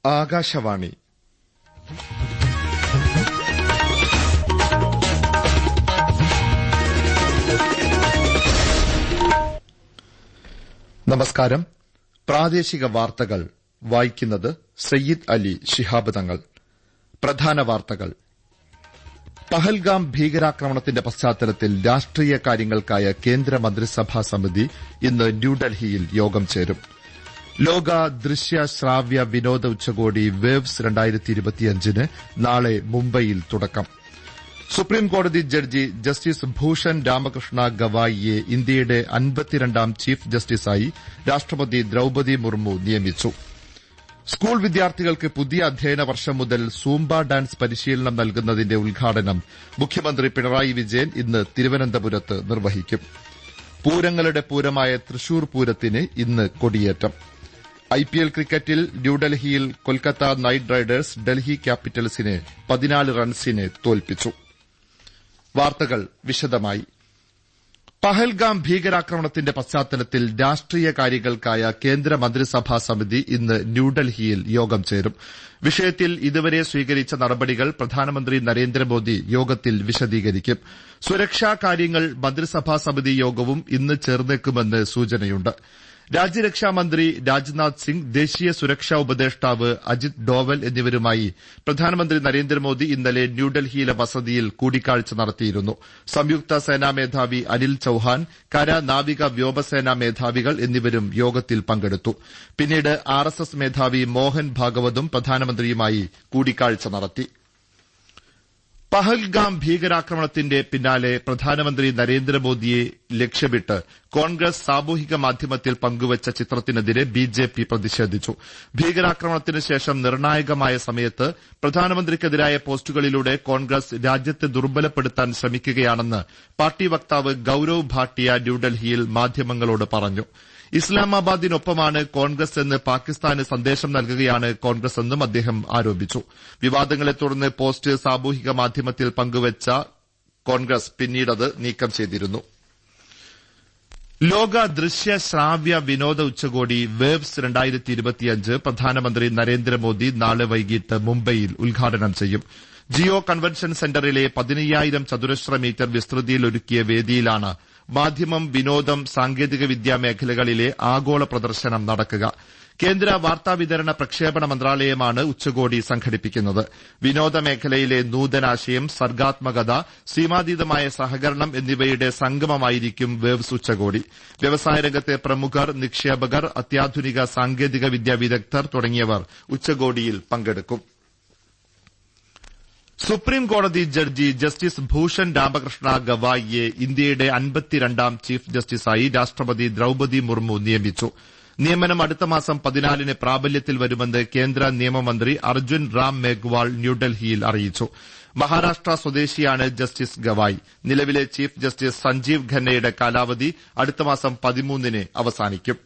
ആകാശവാണി നമസ്കാരം. പ്രാദേശിക വാർത്തകൾ വായിക്കുന്നത് സയ്യിദ് അലി ശിഹാബ് തങ്ങൾ. പ്രധാന വാർത്തകൾ. പഹൽഗാം ഭീകരാക്രമണത്തിന്റെ പശ്ചാത്തലത്തിൽ രാഷ്ട്രീയ കാര്യങ്ങൾക്കായ കേന്ദ്ര മന്ത്രിസഭാ സമിതി ഇന്ന് ന്യൂഡൽഹിയിൽ യോഗം ചേരും. ലോക ദൃശ്യ ശ്രാവ്യ വിനോദ ഉച്ചകോടി വേവ്സ് 2025 നാളെ മുംബൈയിൽ തുടക്കം. സുപ്രീംകോടതി ജഡ്ജി ജസ്റ്റിസ് ഭൂഷൺ രാമകൃഷ്ണ ഗവായിയെ ഇന്ത്യയുടെ 52ാം ചീഫ് ജസ്റ്റിസായി രാഷ്ട്രപതി ദ്രൌപദി മുർമു നിയമിച്ചു. സ്കൂൾ വിദ്യാർത്ഥികൾക്ക് പുതിയ അധ്യയന വർഷം മുതൽ സൂംബ ഡാൻസ് പരിശീലനം നൽകുന്നതിന്റെ ഉദ്ഘാടനം മുഖ്യമന്ത്രി പിണറായി വിജയൻ ഇന്ന് തിരുവനന്തപുരത്ത് നിർവഹിക്കും. പൂരങ്ങളുടെ പൂരമായ തൃശൂർ പൂരത്തിന് ഇന്ന് കൊടിയേറ്റം. IPL ക്രിക്കറ്റിൽ ന്യൂഡൽഹിയിൽ കൊൽക്കത്ത നൈറ്റ് റൈഡേഴ്സ് ഡൽഹി ക്യാപിറ്റൽസിനെ 14 റൺസിന് തോൽപ്പിച്ചു. വാർത്തകൾ വിശദമായി. പഹൽഗാം ഭീകരാക്രമണത്തിന്റെ പശ്ചാത്തലത്തിൽ രാഷ്ട്രീയ കാര്യങ്ങൾക്കായ കേന്ദ്ര മന്ത്രിസഭാ സമിതി ഇന്ന് ന്യൂഡൽഹിയിൽ യോഗം ചേരും. വിഷയത്തിൽ ഇതുവരെ സ്വീകരിച്ച നടപടികൾ പ്രധാനമന്ത്രി നരേന്ദ്രമോദി യോഗത്തിൽ വിശദീകരിക്കും. സുരക്ഷാ കാര്യങ്ങൾ മന്ത്രിസഭാ സമിതി യോഗവും ഇന്ന് ചേർന്നേക്കുമെന്ന് സൂചനയുണ്ട്. രാജ്യരക്ഷാമന്ത്രി രാജ്നാഥ് സിംഗ്, ദേശീയ സുരക്ഷാ ഉപദേഷ്ടാവ് അജിത് ഡോവൽ എന്നിവരുമായി പ്രധാനമന്ത്രി നരേന്ദ്രമോദി ഇന്നലെ ന്യൂഡൽഹിയിലെ വസതിയിൽ കൂടിക്കാഴ്ച നടത്തിയിരുന്നു. സംയുക്ത സേനാ മേധാവി അനിൽ ചൌഹാൻ, കര, നാവിക, വ്യോമസേനാ മേധാവികൾ എന്നിവരും യോഗത്തിൽ പങ്കെടുത്തു. പിന്നീട് RSS മേധാവി മോഹൻ ഭാഗവതും പ്രധാനമന്ത്രിയുമായി കൂടിക്കാഴ്ച നടത്തി. പഹൽഗാം ഭീകരാക്രമണത്തിന്റെ പിന്നാലെ പ്രധാനമന്ത്രി നരേന്ദ്രമോദിയെ ലക്ഷ്യമിട്ട് കോൺഗ്രസ് സാമൂഹിക മാധ്യമത്തിൽ പങ്കുവച്ച ചിത്രത്തിനെതിരെ BJP പ്രതിഷേധിച്ചു. ഭീകരാക്രമണത്തിന് ശേഷം നിർണായകമായ സമയത്ത് പ്രധാനമന്ത്രിക്കെതിരായ പോസ്റ്റുകളിലൂടെ കോൺഗ്രസ് രാജ്യത്തെ ദുർബലപ്പെടുത്താൻ ശ്രമിക്കുകയാണെന്ന് പാർട്ടി വക്താവ് ഗൌരവ് ഭാട്ടിയ ന്യൂഡൽഹിയിൽ മാധ്യമങ്ങളോട് പറഞ്ഞു. ഇസ്ലാമാബാദിനൊപ്പമാണ് കോൺഗ്രസ് എന്ന് പാകിസ്ഥാന് സന്ദേശം നൽകുകയാണ് കോൺഗ്രസ് എന്നും അദ്ദേഹം ആരോപിച്ചു. വിവാദങ്ങളെ തുടർന്ന് പോസ്റ്റ് സാമൂഹിക മാധ്യമത്തിൽ പങ്കുവച്ച കോൺഗ്രസ് പിന്നീടത് നീക്കം ചെയ്തിരുന്നു. ലോക ദൃശ്യ ശ്രാവ്യ വിനോദ ഉച്ചകോടി വേവ്സ് 2025 പ്രധാനമന്ത്രി നരേന്ദ്രമോദി നാളെ വൈകിട്ട് മുംബൈയിൽ ഉദ്ഘാടനം ചെയ്യും. ജിയോ കൺവെൻഷൻ സെന്ററിലെ 15,000 ചതുരശ്ര മീറ്റർ വിസ്തൃതിയിൽ ഒരുക്കിയ വേദിയിലാണ് മാധ്യമം, വിനോദം, സാങ്കേതികവിദ്യാ മേഖലകളിലെ ആഗോള പ്രദർശനം നടക്കുക. കേന്ദ്ര വാർത്താവിതരണ പ്രക്ഷേപണ മന്ത്രാലയമാണ് ഉച്ചകോടി സംഘടിപ്പിക്കുന്നത്. വിനോദ മേഖലയിലെ നൂതനാശയം, സർഗാത്മകത, സീമാതീതമായ സഹകരണം എന്നിവയുടെ സംഗമമായിരിക്കും വേവ്സ് ഉച്ചകോടി. വ്യവസായ രംഗത്തെ പ്രമുഖർ, നിക്ഷേപകർ, അത്യാധുനിക സാങ്കേതിക വിദ്യാ വിദഗ്ധർ തുടങ്ങിയവർ ഉച്ചകോടിയിൽ പങ്കെടുക്കും. സുപ്രീംകോടതി ജഡ്ജി ജസ്റ്റിസ് ഭൂഷൺ രാമകൃഷ്ണ ഗവായിയെ ഇന്ത്യയുടെ 52ാം ചീഫ് ജസ്റ്റിസായി രാഷ്ട്രപതി ദ്രൌപദി മുർമു നിയമിച്ചു. നിയമനം അടുത്ത മാസം 14 പ്രാബല്യത്തിൽ വരുമെന്ന് കേന്ദ്ര നിയമമന്ത്രി അർജുൻ റാം മേഘ്വാൾ ന്യൂഡൽഹിയിൽ അറിയിച്ചു. മഹാരാഷ്ട്ര സ്വദേശിയാണ് ജസ്റ്റിസ് ഗവായി. നിലവിലെ ചീഫ് ജസ്റ്റിസ് സഞ്ജീവ് ഖന്നയുടെ കാലാവധി അടുത്ത മാസം 13 അവസാനിക്കും.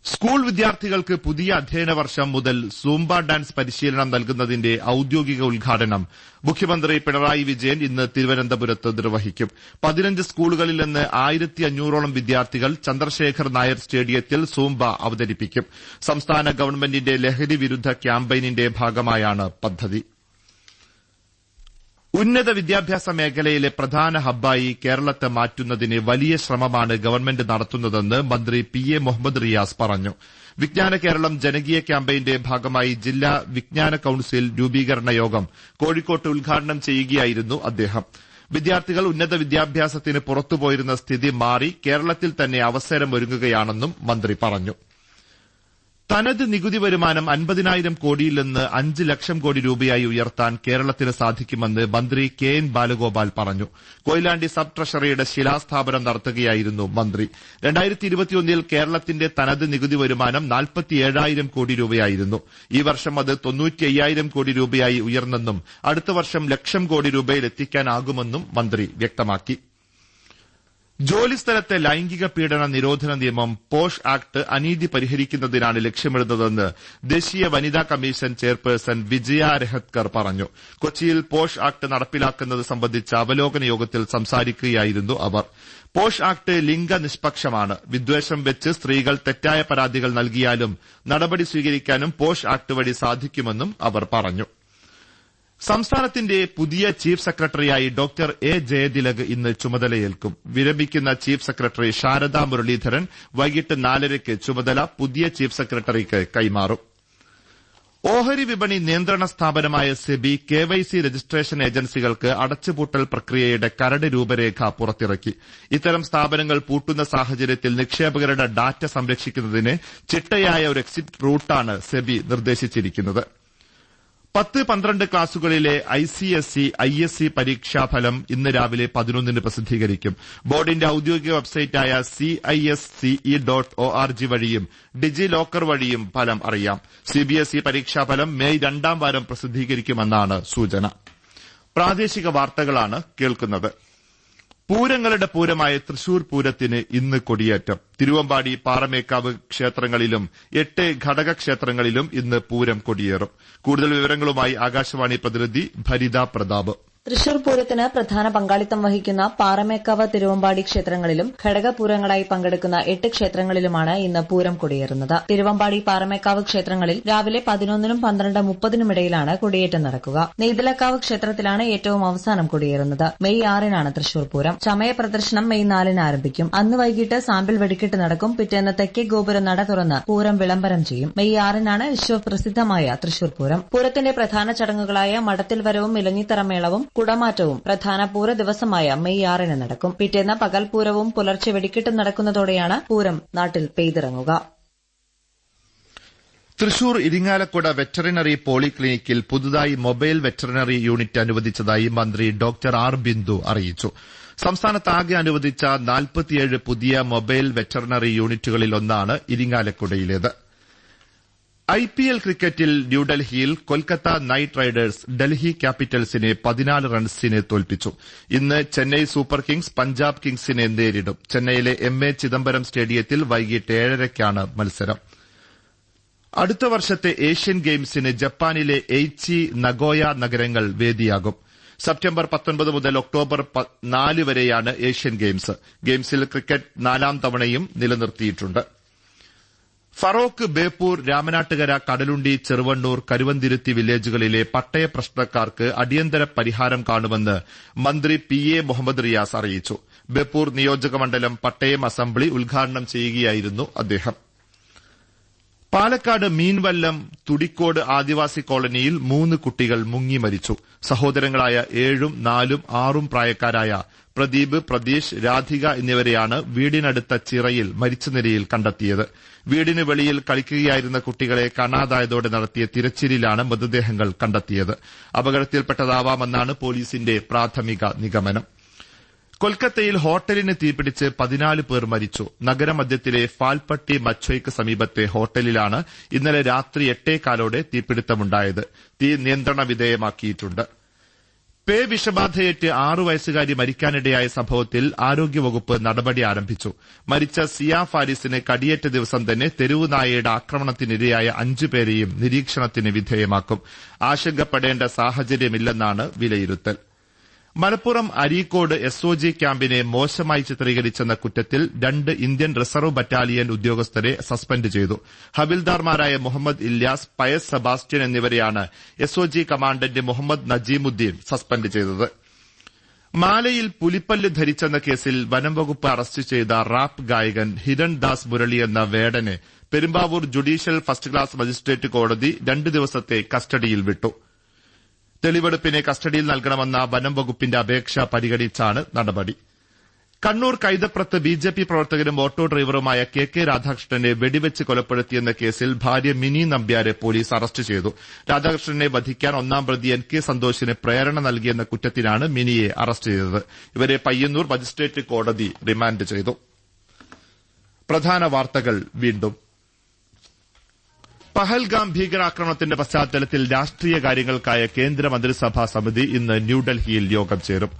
സ്കൂൾ വിദ്യാർത്ഥികൾക്ക് പുതിയ അധ്യയന വർഷം മുതൽ സൂംബ ഡാൻസ് പരിശീലനം നൽകുന്നതിന്റെ ഔദ്യോഗിക ഉദ്ഘാടനം മുഖ്യമന്ത്രി പിണറായി വിജയൻ ഇന്ന് തിരുവനന്തപുരത്ത് നിർവഹിക്കും. 15 സ്കൂളുകളിൽ നിന്ന് 1500ഓളം വിദ്യാർത്ഥികൾ ചന്ദ്രശേഖർ നായർ സ്റ്റേഡിയത്തിൽ സൂംബ അവതരിപ്പിക്കും. സംസ്ഥാന ഗവൺമെന്റിന്റെ ലഹരി വിരുദ്ധ ക്യാമ്പയിനിന്റെ ഭാഗമായാണ് പദ്ധതി. ഉന്നത വിദ്യാഭ്യാസ മേഖലയിലെ പ്രധാന ഹബ്ബായി കേരളത്തെ മാറ്റുന്നതിന് വലിയ ശ്രമമാണ് ഗവൺമെന്റ് നടത്തുന്നതെന്ന് മന്ത്രി PA മുഹമ്മദ് റിയാസ് പറഞ്ഞു. വിജ്ഞാന കേരളം ജനകീയ ക്യാമ്പയിന്റെ ഭാഗമായി ജില്ലാ വിജ്ഞാന കൌൺസിൽ രൂപീകരണ യോഗം കോഴിക്കോട്ട് ഉദ്ഘാടനം ചെയ്യുകയായിരുന്നു അദ്ദേഹം. വിദ്യാർത്ഥികൾ ഉന്നത വിദ്യാഭ്യാസത്തിന് പുറത്തുപോയിരുന്ന സ്ഥിതി മാറി കേരളത്തിൽ തന്നെ അവസരമൊരുങ്ങുകയാണെന്നും മന്ത്രി പറഞ്ഞു. തനത് നികുതി വരുമാനം 50,000 കോടിയിൽ നിന്ന് 5 ലക്ഷം കോടി രൂപയായി ഉയർത്താൻ കേരളത്തിന് സാധിക്കുമെന്ന് മന്ത്രി KN ബാലഗോപാൽ പറഞ്ഞു. കൊയിലാണ്ടി സബ് ട്രഷറിയുടെ ശിലാസ്ഥാപനം നടത്തുകയായിരുന്നു മന്ത്രി. 2021 കേരളത്തിന്റെ തനത് നികുതി വരുമാനം 47,000 കോടി രൂപയായിരുന്നു. ഈ വർഷം അത് 95,000 കോടി രൂപയായി ഉയർന്നെന്നും അടുത്ത വർഷം ലക്ഷം കോടി രൂപയിൽ എത്തിക്കാനാകുമെന്നും മന്ത്രി വ്യക്തമാക്കി. ജോലിസ്ഥലത്തെ ലൈംഗിക പീഡന നിരോധന നിയമം പോഷ് ആക്ട് അനീതി പരിഹരിക്കുന്നതിനാണ് ലക്ഷ്യമിടുന്നതെന്ന് ദേശീയ വനിതാ കമ്മീഷൻ ചെയർപേഴ്സൺ വിജയ രഹത്കർ പറഞ്ഞു. കൊച്ചിയിൽ പോഷ് ആക്ട് നടപ്പിലാക്കുന്നത് സംബന്ധിച്ച അവലോകന യോഗത്തിൽ സംസാരിക്കുകയായിരുന്നു അവർ. Posh act ലിംഗനിഷ്പക്ഷമാണ്. വിദ്വേഷം വെച്ച് സ്ത്രീകൾ തെറ്റായ പരാതികൾ നൽകിയാലും നടപടി സ്വീകരിക്കാനും പോഷ് ആക്ട് വഴി സാധിക്കുമെന്നും അവർ പറഞ്ഞു. സംസ്ഥാനത്തിന്റെ പുതിയ ചീഫ് സെക്രട്ടറിയായി ഡോക്ടർ എ ജയതിലക് ഇന്ന് ചുമതലയേൽക്കും. വിരമിക്കുന്ന ചീഫ് സെക്രട്ടറി ശാരദാ മുരളീധരൻ വൈകിട്ട് 4:30 ചുമതല പുതിയ ചീഫ് സെക്രട്ടറിക്ക് കൈമാറും. ഓഹരി വിപണി നിയന്ത്രണ സ്ഥാപനമായ സെബി KYC രജിസ്ട്രേഷൻ ഏജൻസികൾക്ക് അടച്ചുപൂട്ടൽ പ്രക്രിയയുടെ കരട് രൂപരേഖ പുറത്തിറക്കി. ഇത്തരം സ്ഥാപനങ്ങൾ പൂട്ടുന്ന സാഹചര്യത്തിൽ നിക്ഷേപകരുടെ ഡാറ്റ സംരക്ഷിക്കുന്നതിന് ചിട്ടയായ ഒരു എക്സിറ്റ് റൂട്ടാണ് സെബി നിർദ്ദേശിച്ചിരിക്കുന്നത്. 10-12 ക്ലാസുകളിലെ ICSE, ISC പരീക്ഷാഫലം ഇന്ന് രാവിലെ 11 പ്രസിദ്ധീകരിക്കും. ബോർഡിന്റെ ഔദ്യോഗിക വെബ്സൈറ്റായ CISCE.org വഴിയും ഡിജി ലോക്കർ വഴിയും ഫലം അറിയാം. CBSE പരീക്ഷാഫലം മെയ് 2ാം വാരം പ്രസിദ്ധീകരിക്കുമെന്നാണ് സൂചന. പ്രാദേശിക വാർത്തകളാണ് കേൾക്കുന്നത്. പൂരങ്ങളുടെ പൂരമായ തൃശൂർ പൂരത്തിന് ഇന്ന് കൊടിയേറ്റം. തിരുവമ്പാടി, പാറമേക്കാവ് ക്ഷേത്രങ്ങളിലും 8 ഘടകക്ഷേത്രങ്ങളിലും ഇന്ന് പൂരം കൊടിയേറും. കൂടുതൽ വിവരങ്ങളുമായി ആകാശവാണി പ്രതിനിധി ഭരിത പ്രതാപ്. തൃശൂർ പൂരത്തിന് പ്രധാന പങ്കാളിത്തം വഹിക്കുന്ന പാറമേക്കാവ്, തിരുവമ്പാടി ക്ഷേത്രങ്ങളിലും ഘടകപൂരങ്ങളായി പങ്കെടുക്കുന്ന 8 ക്ഷേത്രങ്ങളിലുമാണ് ഇന്ന് പൂരം കൊടിയേറുന്നത്. തിരുവമ്പാടി, പാറമേക്കാവ് ക്ഷേത്രങ്ങളിൽ രാവിലെ 11നും 12:30 ഇടയിലാണ് കൊടിയേറ്റം നടക്കുക. നെയ്തലക്കാവ് ക്ഷേത്രത്തിലാണ് ഏറ്റവും അവസാനം കൊടിയേറുന്നത്. മെയ് 6-നാണ് തൃശൂർ പൂരം. ചമയ പ്രദർശനം മെയ് 4-ന് ആരംഭിക്കും. അന്ന് വൈകിട്ട് സാമ്പിൾ വെടിക്കെട്ട് നടക്കും. പിറ്റേന്ന് തെക്കേ ഗോപുരം നട തുറന്ന് പൂരം വിളംബരം ചെയ്യും. മെയ് 6-നാണ് വിശ്വപ്രസിദ്ധമായ തൃശൂർ പൂരം. പൂരത്തിന്റെ പ്രധാന ചടങ്ങുകളായ മടത്തിൽ വരവും ഇലഞ്ഞിത്തറമേളവും കുടമാറ്റവും പ്രധാന പൂര ദിവസമായ മെയ് 6-ന് നടക്കും. പിറ്റേന്ന് പകൽപൂരവും പുലർച്ചെ വെടിക്കെട്ടും നടക്കുന്നതോടെയാണ് പൂരം നാട്ടിൽ പെയ്തിറങ്ങുക. തൃശൂർ ഇരിങ്ങാലക്കുട വെറ്ററിനറി പോളിക്ലിനിക്കിൽ പുതുതായി മൊബൈൽ വെറ്ററിനറി യൂണിറ്റ് അനുവദിച്ചതായി മന്ത്രി ഡോക്ടർ ആർ ബിന്ദു അറിയിച്ചു. സംസ്ഥാനത്താകെ അനുവദിച്ച 47 പുതിയ മൊബൈൽ വെറ്ററിനറി യൂണിറ്റുകളിലൊന്നാണ് ഇരിങ്ങാലക്കുടയിലേത്. IPL ക്രിക്കറ്റിൽ ന്യൂഡൽഹിയിൽ കൊൽക്കത്ത നൈറ്റ് റൈഡേഴ്സ് ഡൽഹി ക്യാപിറ്റൽസിനെ 14 റൺസിന് തോൽപ്പിച്ചു. ഇന്ന് ചെന്നൈ സൂപ്പർ കിങ്സ് പഞ്ചാബ് കിങ്സിനെ നേരിടും. ചെന്നൈയിലെ MA ചിദംബരം സ്റ്റേഡിയത്തിൽ വൈകിട്ട് 7:30 മത്സരം. അടുത്ത വർഷത്തെ ഏഷ്യൻ ഗെയിംസിന് ജപ്പാനിലെ എയ്ച്ചി, നഗോയ നഗരങ്ങൾ വേദിയാകും. സെപ്റ്റംബർ 19 മുതൽ ഒക്ടോബർ 4 വരെയാണ് ഏഷ്യൻ ഗെയിംസ്. ഗെയിംസിൽ ക്രിക്കറ്റ് 4ാം തവണയും നിലനിർത്തിയിട്ടുണ്ട്. ഫറോക്ക്, ബേപ്പൂർ, രാമനാട്ടുകര, കടലുണ്ടി, ചെറുവണ്ണൂർ, കരുവന്തിരുത്തി വില്ലേജുകളിലെ പട്ടയ പ്രശ്നക്കാർക്ക് അടിയന്തര പരിഹാരം കാണുമെന്ന് മന്ത്രി PA മുഹമ്മദ് റിയാസ് അറിയിച്ചു. ബേപ്പൂർ നിയോജകമണ്ഡലം പട്ടയം അസംബ്ലി ഉദ്ഘാടനം ചെയ്യുകയായിരുന്നു അദ്ദേഹം. പാലക്കാട് മീൻവല്ലം തുടിക്കോട് ആദിവാസി കോളനിയിൽ 3 കുട്ടികൾ മുങ്ങി മരിച്ചു. സഹോദരങ്ങളായ 7, 4, 6 പ്രായക്കാരായ പ്രദീപ്, പ്രതീഷ്, രാധിക എന്നിവരെയാണ് വീടിനടുത്ത ചിറയിൽ മരിച്ച നിലയിൽ കണ്ടെത്തിയത്. വീടിന് വെളിയിൽ കളിക്കുകയായിരുന്ന കുട്ടികളെ കാണാതായതോടെ നടത്തിയ തിരച്ചിലിലാണ് മൃതദേഹങ്ങൾ കണ്ടെത്തിയത്. അപകടത്തിൽപ്പെട്ടതാവാമെന്നാണ് പോലീസിന്റെ പ്രാഥമിക നിഗമനം. കൊൽക്കത്തയിൽ ഹോട്ടലിന് തീപിടിച്ച് 14 പേർ മരിച്ചു. നഗരമധ്യത്തിലെ ഫാൽപ്പട്ടി മച്ചോയ്ക്ക് സമീപത്തെ ഹോട്ടലിലാണ് ഇന്നലെ രാത്രി 8:15 തീപിടുത്തമുണ്ടായത്. തീ നിയന്ത്രണ വിധേയമാക്കിയിട്ടുണ്ട്. പേ വിഷബാധയേറ്റ് 6 വയസ്സുകാരി മരിക്കാനിടയായ സംഭവത്തിൽ ആരോഗ്യവകുപ്പ് നടപടി ആരംഭിച്ചു. മരിച്ച സിയ ഫാരിസിന് കടിയേറ്റ ദിവസം തന്നെ തെരുവു നായയുടെ ആക്രമണത്തിനിരയായ 5 പേരെയും നിരീക്ഷണത്തിന് വിധേയമാക്കും. ആശങ്കപ്പെടേണ്ട സാഹചര്യമില്ലെന്നാണ് വിലയിരുത്തൽ. മലപ്പുറം അരീക്കോട് SOG ക്യാമ്പിനെ മോശമായി ചിത്രീകരിച്ചെന്ന കുറ്റത്തിൽ 2 ഇന്ത്യൻ റിസർവ് ബറ്റാലിയൻ ഉദ്യോഗസ്ഥരെ സസ്പെൻഡ് ചെയ്തു. ഹവിൽദാർമാരായ മുഹമ്മദ് ഇല്യാസ്, പയസ് സെബാസ്റ്റ്യൻ എന്നിവരെയാണ് SOG commandant Muhammad Najeemuddeen suspend ചെയ്തത്. മാലയിൽ പുലിപ്പല്ല് ധരിച്ചെന്ന കേസിൽ വനം വകുപ്പ് അറസ്റ്റ് ചെയ്ത റാപ്പ് ഗായകൻ ഹിരൺ ദാസ് മുരളി എന്ന വേടനെ Perumbavoor judicial first class magistrate കോടതി 2 ദിവസത്തെ കസ്റ്റഡിയിൽ വിട്ടു. തെളിവെടുപ്പിനെ കസ്റ്റഡിയിൽ നൽകണമെന്ന വനം വകുപ്പിന്റെ അപേക്ഷ പരിഗണിച്ചാണ് നടപടി. കണ്ണൂർ കൈതപ്രത്ത് BJP പ്രവർത്തകരും ഓട്ടോ ഡ്രൈവറുമായ KK രാധാകൃഷ്ണനെ വെടിവെച്ച് കൊലപ്പെടുത്തിയെന്ന കേസിൽ ഭാര്യ മിനി നമ്പ്യാരെ പോലീസ് അറസ്റ്റ് ചെയ്തു. രാധാകൃഷ്ണനെ വധിക്കാൻ 1-ാം പ്രതി NK സന്തോഷിന് പ്രേരണ നൽകിയെന്ന കുറ്റത്തിനാണ് മിനിയെ അറസ്റ്റ് ചെയ്തത്. ഇവരെ പയ്യന്നൂർ മജിസ്ട്രേറ്റ് കോടതി റിമാൻഡ് ചെയ്തു. പ്രധാന വാർത്തകൾ വീണ്ടും. പഹൽഗാം ഭീകരാക്രമണത്തിന്റെ പശ്ചാത്തലത്തിൽ രാഷ്ട്രീയ കാര്യങ്ങൾക്കായ കേന്ദ്ര മന്ത്രിസഭാ സമിതി ഇന്ന് ന്യൂഡൽഹിയിൽ യോഗം ചേരും.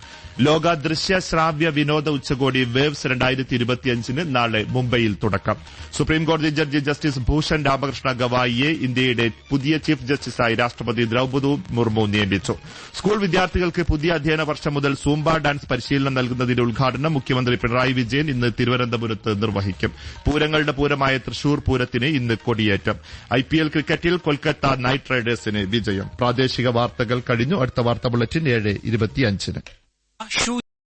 ലോക ദൃശ്യ ശ്രാവ്യ വിനോദ ഉച്ചകോടി വേവ്സ് 2025 നാളെ മുംബൈയിൽ തുടക്കം. സുപ്രീംകോടതി ജഡ്ജി ജസ്റ്റിസ് ഭൂഷൺ രാമകൃഷ്ണ ഗവായിയെ ഇന്ത്യയുടെ പുതിയ ചീഫ് ജസ്റ്റിസായി രാഷ്ട്രപതി ദ്രൌപദി മുർമു നിയമിച്ചു. സ്കൂൾ വിദ്യാർത്ഥികൾക്ക് പുതിയ അധ്യയന വർഷം മുതൽ സൂംബ ഡാൻസ് പരിശീലനം നൽകുന്നതിന്റെ ഉദ്ഘാടനം മുഖ്യമന്ത്രി പിണറായി വിജയൻ ഇന്ന് തിരുവനന്തപുരത്ത് നിർവഹിക്കും. പൂരങ്ങളുടെ പൂരമായ തൃശൂർ പൂരത്തിന് ഇന്ന് കൊടിയേറ്റം. IPL ക്രിക്കറ്റിൽ കൊൽക്കത്ത നൈറ്റ് റൈഡേഴ്സിന് വിജയം. പ്രാദേശിക വാർത്തകൾ കഴിഞ്ഞു. അടുത്ത വാർത്താ ബുള്ളറ്റിൻ 7:25.